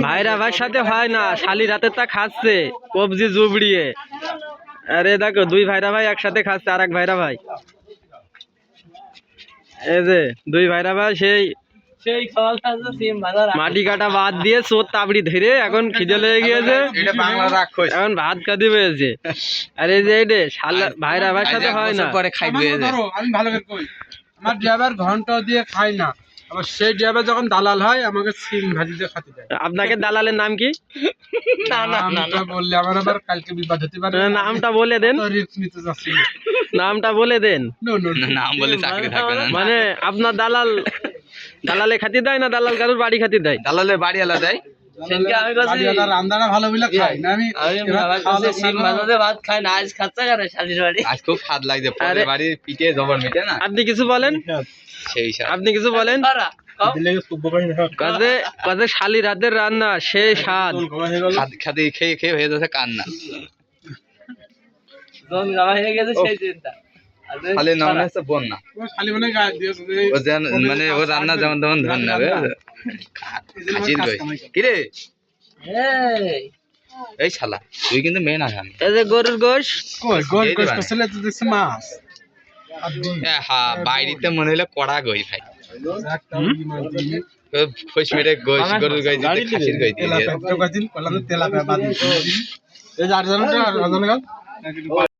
ভাইরা ভাইয়ের সাথে হয় না, শালি রাতে তা খাচ্ছে কবজি জুবড়িয়ে। আরে দেখো দুই ভাইরা ভাই একসাথে খাচ্ছে, আর এক ভাইরা ভাই এই যে দুই ভাইরা ভাই সেই মাটি কাটা বাদ দিয়ে চোর তাবড়ি ধরে এখন খিদে লেগে গিয়েছে, এখন ভাত খাতে পেয়েছে। আর এই যে এইটে শালা ভাইরা ভাইয়ের সাথে হয় না। আমি ভালো করে কই, আমার ড্রাইভার ঘন্টা দিয়ে খায় না, আবার সেই ড্রাইভার যখন দালাল হয় আমাকে সিম ভাজি দিয়ে খেতে দেয়। আপনাকে দালালের নাম কি? নামটা বললে আমার আবার কালকে বিবাদ হতে পারে। নামটা বলে দেন, রিস্ক নিতে চাচ্ছি না। নামটা বলে দেন। নাম বলে চাকরি থাকবে না। মানে আপনার দালালে খাতি দেয় না দালাল কারোর বাড়ি খাতি দেয়? দালালের বাড়ি আলাদা দেয়। রান্নাটা ভালো বলে খাই না আমি। আজ খুব স্বাদ লাগছে, পরের বাড়ির পিঠে জবর মিটে না। আপনি কিছু বলেন, সেই স্বাদ। আপনি কিছু বলেন। কাজে শালি রাতের রান্না সেই স্বাদ। খাতে খেয়ে খেয়ে হয়ে যাচ্ছে কান্না। শালি নাম হচ্ছে বন্যা। মানে ও রান্না যেমন তেমন ধর না কিরে এই শালা, তুই কিন্তু মেন আসামি। এই যে গরুর গোশ, মাছ বাইরেতে মনে হলো কড়া গই ভাই, খোঁজ মেরে গোশ গরুর গাই দিতে খাসির গাই দিয়ে